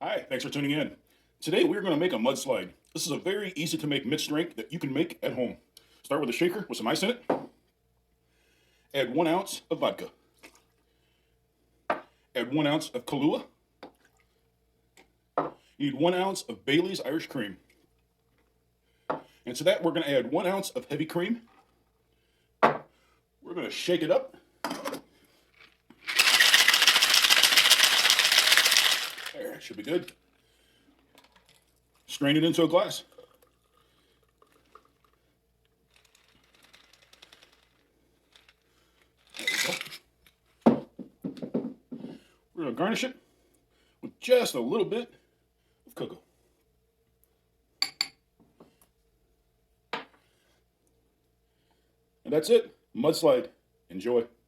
Hi, thanks for tuning in. Today we're going to make a mudslide. This is a very easy to make mixed drink that you can make at home. Start with a shaker with some ice in it. Add 1 ounce of vodka. Add 1 ounce of Kahlua. You need 1 ounce of Bailey's Irish cream. And to that we're going to add 1 ounce of heavy cream. We're going to shake it up. There, it should be good. Strain it into a glass. There we go. We're going to garnish it with just a little bit of cocoa. And that's it. Mudslide. Enjoy.